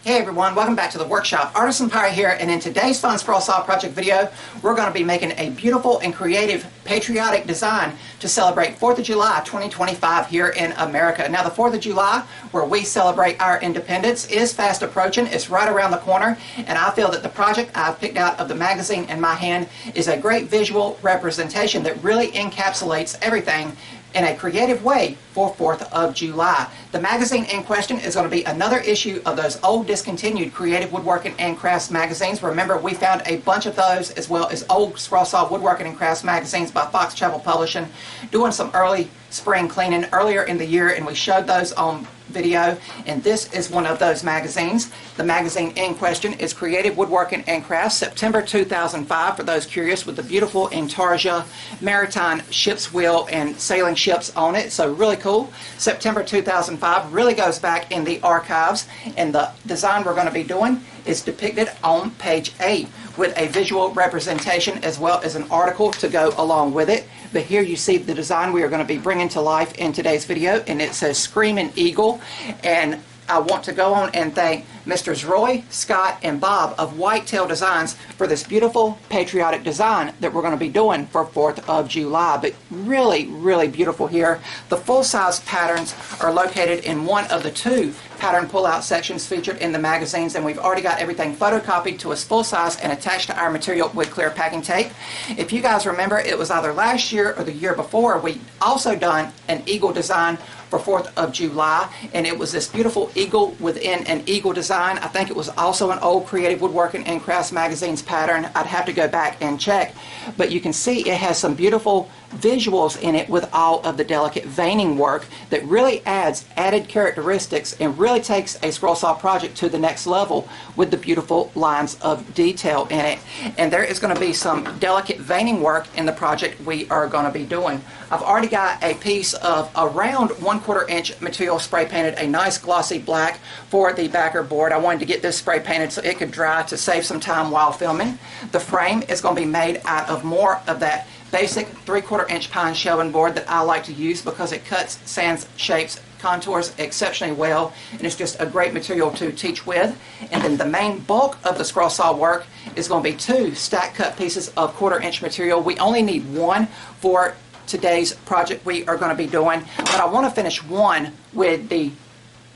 Hey everyone, welcome back to the workshop. Artisan Pirate here, and in today's Fun Scroll Saw project video, we're going to be making a beautiful and creative patriotic design to celebrate 4th of July 2025 here in America. Now the 4th of July, where we celebrate our independence, is fast approaching. It's right around the corner, and I feel that the project I've picked out of the magazine in my hand is a great visual representation that really encapsulates everything in a creative way for 4th of July. The magazine in question is going to be another issue of those old discontinued Creative Woodworking and Crafts magazines. Remember, we found a bunch of those, as well as old Scroll Saw Woodworking and Crafts magazines by Fox Travel Publishing, doing some early spring cleaning earlier in the year, and we showed those on video, and this is one of those magazines. The magazine in question is Creative Woodworking and Crafts, September 2005, for those curious, with the beautiful Intarsia maritime ship's wheel and sailing ships on it. So really cool. September 2005 really goes back in the archives, and the design we're going to be doing is depicted on page 8 with a visual representation as well as an article to go along with it. But here you see the design we are going to be bringing to life in today's video, and it says Screaming Eagle. And I want to go on and thank Mr. Roy, Scott, and Bob of Whitetail Designs for this beautiful patriotic design that we're going to be doing for 4th of July. But really, really beautiful here. The full-size patterns are located in one of the 2 pattern pull-out sections featured in the magazines, and we've already got everything photocopied to its full size and attached to our material with clear packing tape. If you guys remember, it was either last year or the year before, we also done an eagle design for 4th of July, and it was this beautiful eagle within an eagle design. I think it was also an old Creative Woodworking and Crafts magazines pattern. I'd have to go back and check, but you can see it has some beautiful visuals in it with all of the delicate veining work that really adds added characteristics and really takes a scroll saw project to the next level with the beautiful lines of detail in it. And there is going to be some delicate veining work in the project we are going to be doing. I've already got a piece of around 1/4 inch material spray painted a nice glossy black for the backer board. I wanted to get this spray painted so it could dry to save some time while filming. The frame is going to be made out of more of that basic 3/4 inch pine shelving board that I like to use because it cuts, sands, shapes, contours exceptionally well, and it's just a great material to teach with. And then the main bulk of the scroll saw work is going to be 2 stack cut pieces of 1/4 inch material. We only need 1 for today's project we are going to be doing, but I want to finish one with the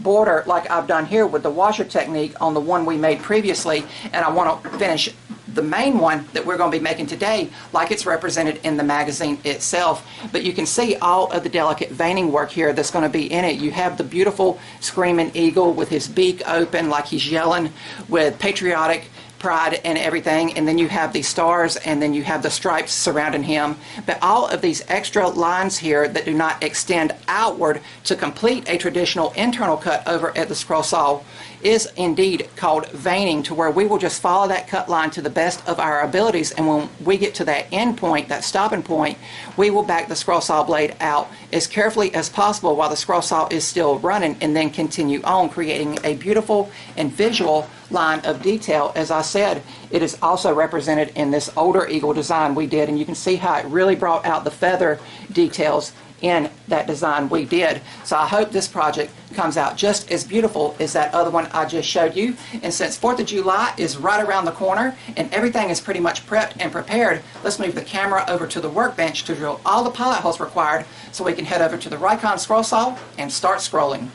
border like I've done here with the washer technique on the one we made previously, and I want to finish the main one that we're going to be making today like it's represented in the magazine itself. But you can see all of the delicate veining work here that's going to be in it. You have the beautiful Screaming Eagle with his beak open like he's yelling with patriotic pride and everything, and then you have the stars, and then you have the stripes surrounding him. But all of these extra lines here that do not extend outward to complete a traditional internal cut over at the scroll saw is indeed called veining, to where we will just follow that cut line to the best of our abilities, and when we get to that end point, that stopping point, we will back the scroll saw blade out as carefully as possible while the scroll saw is still running, and then continue on, creating a beautiful and visual line of detail. As I said, it is also represented in this older eagle design we did, and you can see how it really brought out the feather details in that design we did. So I hope this project comes out just as beautiful as that other one I just showed you. And since 4th of July is right around the corner and everything is pretty much prepped and prepared, let's move the camera over to the workbench to drill all the pilot holes required so we can head over to the Rikon scroll saw and start scrolling.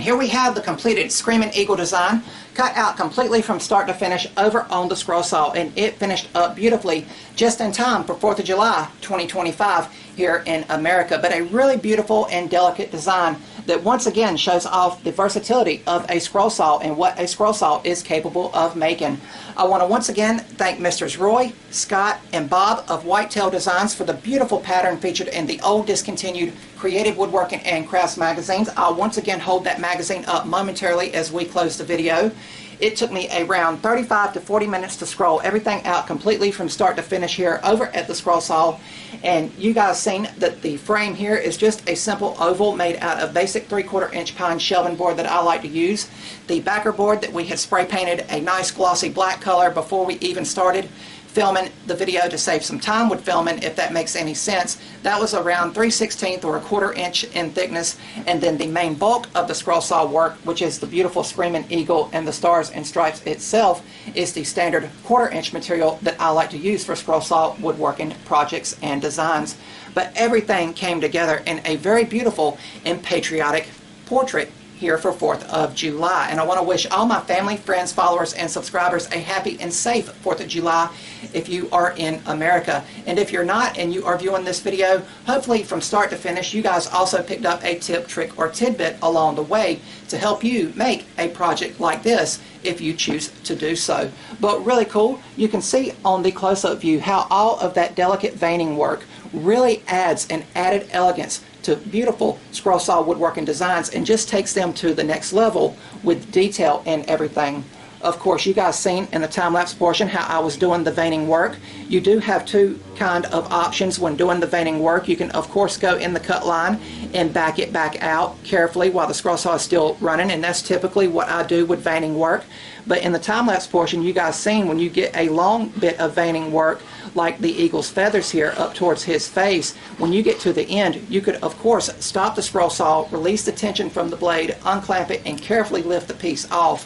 here we have the completed Screaming Eagle design, cut out completely from start to finish over on the scroll saw, and it finished up beautifully just in time for 4th of July 2025 here in America. But a really beautiful and delicate design that once again shows off the versatility of a scroll saw and what a scroll saw is capable of making. I want to once again thank Mr. Roy, Scott, and Bob of Whitetail Designs for the beautiful pattern featured in the old discontinued Creative Woodworking and Crafts magazines. I'll once again hold that magazine up momentarily as we close the video. It took me around 35 to 40 minutes to scroll everything out completely from start to finish here over at the scroll saw. And you guys seen that the frame here is just a simple oval made out of basic 3/4 inch pine shelving board that I like to use. The backer board that we had spray painted a nice glossy black color before we even started filming the video to save some time with filming, if that makes any sense. That was around 3/16 or 1/4 inch in thickness. And then the main bulk of the scroll saw work, which is the beautiful Screaming Eagle and the stars and stripes itself, is the standard 1/4 inch material that I like to use for scroll saw woodworking projects and designs. But everything came together in a very beautiful and patriotic portrait here for 4th of July. And I want to wish all my family, friends, followers, and subscribers a happy and safe 4th of July if you are in America. And if you're not and you are viewing this video, hopefully from start to finish you guys also picked up a tip, trick, or tidbit along the way to help you make a project like this if you choose to do so. But really cool, you can see on the close-up view how all of that delicate veining work really adds an added elegance to beautiful scroll saw woodworking designs and just takes them to the next level with detail and everything. Of course, you guys seen in the time-lapse portion how I was doing the veining work. You do have two kind of options when doing the veining work. You can of course go in the cut line and back it back out carefully while the scroll saw is still running, and that's typically what I do with veining work. But in the time-lapse portion, you guys seen when you get a long bit of veining work like the eagle's feathers here up towards his face, when you get to the end, you could of course stop the scroll saw, release the tension from the blade, unclamp it, and carefully lift the piece off.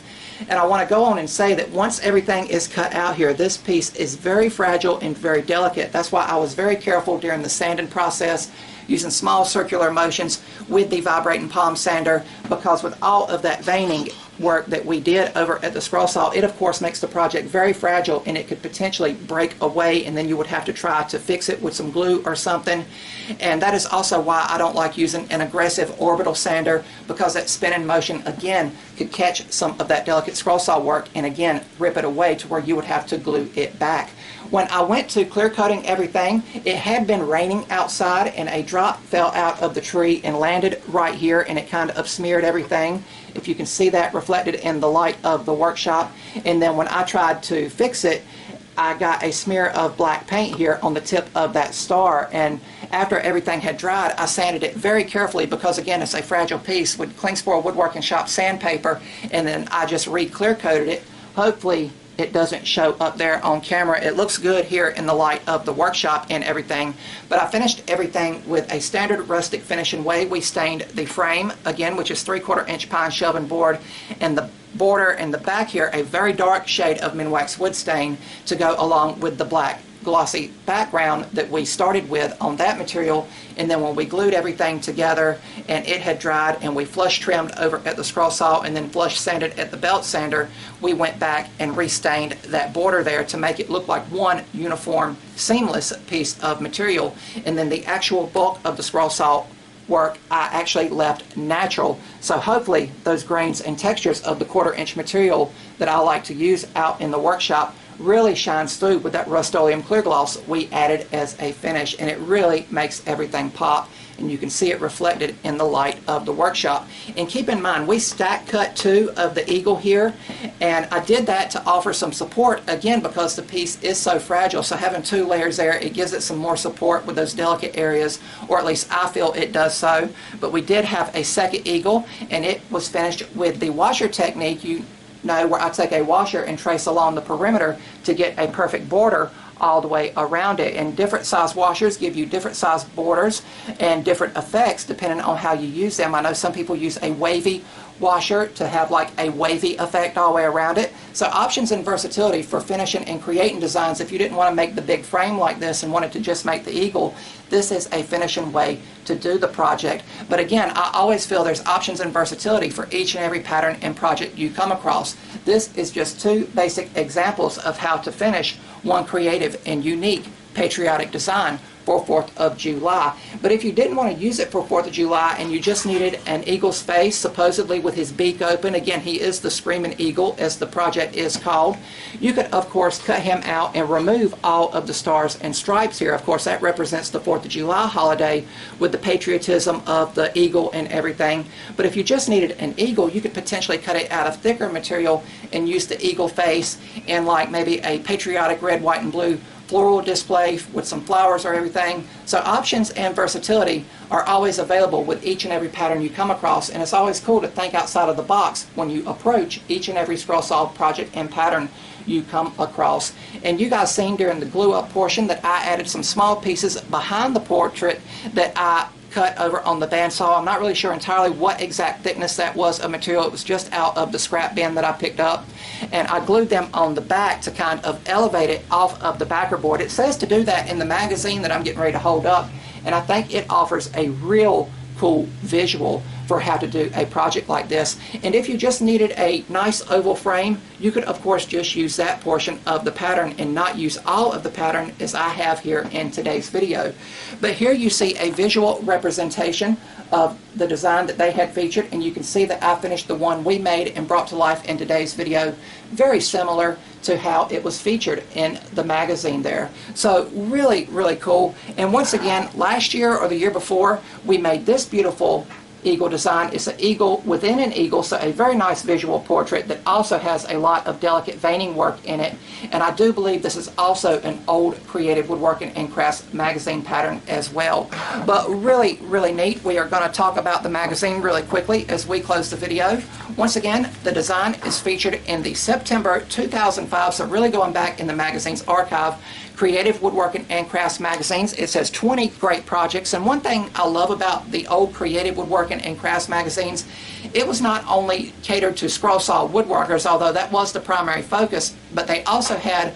And I want to go on and say that once everything is cut out here, this piece is very fragile and very delicate. That's why I was very careful during the sanding process, using small circular motions with the vibrating palm sander, because with all of that veining work that we did over at the scroll saw, it of course makes the project very fragile and it could potentially break away, and then you would have to try to fix it with some glue or something. And that is also why I don't like using an aggressive orbital sander, because that spinning motion again could catch some of that delicate scroll saw work and again rip it away to where you would have to glue it back. When I went to clear coating everything, it had been raining outside and a drop fell out of the tree and landed right here, and it kind of smeared everything. If you can see that reflected in the light of the workshop. And then when I tried to fix it, I got a smear of black paint here on the tip of that star, and after everything had dried I sanded it very carefully, because again it's a fragile piece, with Klingspor Woodworking Shop sandpaper, and then I just re-clear coated it. Hopefully it doesn't show up there on camera. It looks good here in the light of the workshop and everything. But I finished everything with a standard rustic finishing way. We stained the frame again, which is 3/4 inch pine shelving board, and the border in the back here a very dark shade of Minwax wood stain to go along with the black glossy background that we started with on that material. And then when we glued everything together and it had dried and we flush trimmed over at the scroll saw and then flush sanded at the belt sander, we went back and restained that border there to make it look like one uniform seamless piece of material. And then the actual bulk of the scroll saw work I actually left natural, so hopefully those grains and textures of the 1/4 inch material that I like to use out in the workshop really shines through with that Rust-Oleum clear gloss we added as a finish, and it really makes everything pop, and you can see it reflected in the light of the workshop. And keep in mind, we stack cut two of the eagle here, and I did that to offer some support again because the piece is so fragile. So having two layers there, it gives it some more support with those delicate areas, or at least I feel it does so. But we did have a second eagle, and it was finished with the washer technique, you know, where I take a washer and trace along the perimeter to get a perfect border all the way around it. And different size washers give you different size borders and different effects depending on how you use them. I know some people use a wavy washer to have like a wavy effect all the way around it. So options and versatility for finishing and creating designs. If you didn't want to make the big frame like this and wanted to just make the eagle, this is a finishing way to do the project. But again, I always feel there's options and versatility for each and every pattern and project you come across. This is just two basic examples of how to finish one creative and unique patriotic design for 4th of July. But if you didn't want to use it for 4th of July and you just needed an eagle's face, supposedly with his beak open, again, he is the Screaming Eagle, as the project is called, you could, of course, cut him out and remove all of the stars and stripes here. Of course, that represents the 4th of July holiday with the patriotism of the eagle and everything. But if you just needed an eagle, you could potentially cut it out of thicker material and use the eagle face in like maybe a patriotic red, white, and blue floral display with some flowers or everything. So options and versatility are always available with each and every pattern you come across, and it's always cool to think outside of the box when you approach each and every scroll saw project and pattern you come across. And you guys seen during the glue up portion that I added some small pieces behind the portrait that I cut over on the bandsaw. I'm not really sure entirely what exact thickness that was of material. It was just out of the scrap bin that I picked up, and I glued them on the back to kind of elevate it off of the backer board. It says to do that in the magazine that I'm getting ready to hold up, and I think it offers a real cool visual for how to do a project like this. And if you just needed a nice oval frame, you could of course just use that portion of the pattern and not use all of the pattern as I have here in today's video. But here you see a visual representation of the design that they had featured, and you can see that I finished the one we made and brought to life in today's video, very similar to how it was featured in the magazine there. So really, really cool. And once again, last year or the year before, we made this beautiful eagle design. It's an eagle within an eagle, so a very nice visual portrait that also has a lot of delicate veining work in it. And I do believe this is also an old Creative Woodworking and Crafts magazine pattern as well. But really, really neat. We are going to talk about the magazine really quickly as we close the video. Once again, the design is featured in the September 2005, so really going back in the magazine's archive, Creative Woodworking and Crafts Magazines. It says 20 great projects, and one thing I love about the old Creative Woodworking and Crafts magazines, it was not only catered to scroll saw woodworkers, although that was the primary focus, but they also had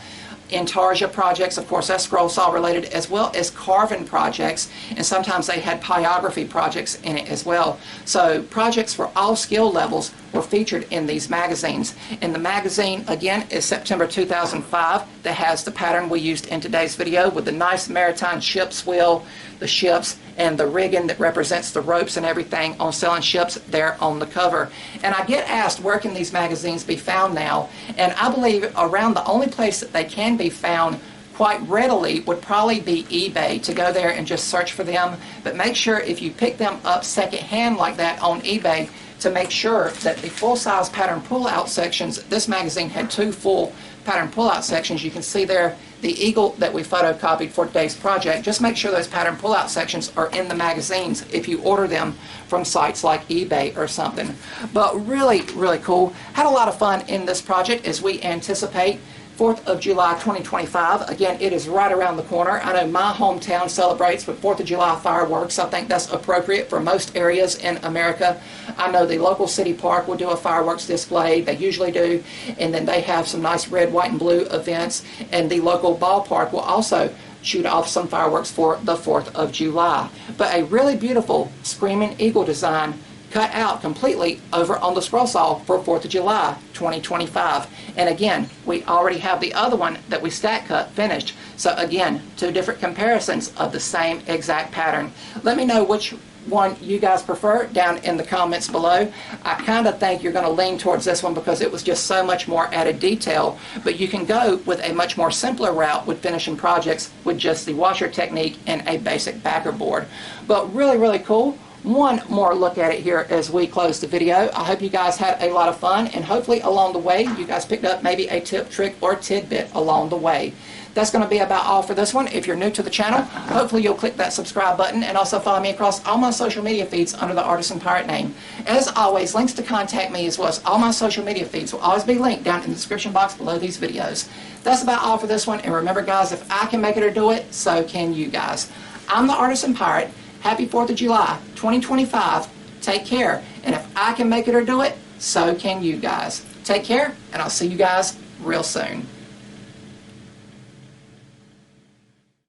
intarsia projects, of course that's scroll saw related, as well as carving projects, and sometimes they had pyrography projects in it as well. So projects for all skill levels were featured in these magazines. And the magazine again is September 2005, that has the pattern we used in today's video with the nice maritime ship's wheel, the ships, and the rigging that represents the ropes and everything on sailing ships there on the cover. And I get asked, where can these magazines be found now? And I believe around the only place that they can be found quite readily would probably be eBay, to go there and just search for them. But make sure if you pick them up secondhand like that on eBay, to make sure that the full-size pattern pull-out sections, this magazine had 2 full pattern pull-out sections. You can see there the eagle that we photocopied for today's project. Just make sure those pattern pull-out sections are in the magazines if you order them from sites like eBay or something. But really, really cool. Had a lot of fun in this project as we anticipate 4th of July 2025. Again, it is right around the corner. I know my hometown celebrates with 4th of July fireworks. I think that's appropriate for most areas in America. I know the local city park will do a fireworks display. They usually do. And then they have some nice red, white, and blue events. And the local ballpark will also shoot off some fireworks for the 4th of July. But a really beautiful Screaming Eagle design cut out completely over on the scroll saw for 4th of July 2025. And again, we already have the other one that we stack cut finished. So again, 2 different comparisons of the same exact pattern. Let me know which one you guys prefer down in the comments below. I kind of think you're going to lean towards this one because it was just so much more added detail, but you can go with a much more simpler route with finishing projects with just the washer technique and a basic backer board. But really, really cool. One more look at it here as we close the video. I hope you guys had a lot of fun, and hopefully along the way you guys picked up maybe a tip, trick, or tidbit along the way. That's going to be about all for this one. If you're new to the channel, hopefully you'll click that subscribe button and also follow me across all my social media feeds under the Artisan Pirate name. As always, links to contact me as well as all my social media feeds will always be linked down in the description box below these videos. That's about all for this one, and remember guys, if I can make it or do it, so can you guys. I'm the Artisan Pirate. Happy 4th of July 2025 take care. And if I can make it or do it, so can you guys. Take care, and I'll see you guys real soon.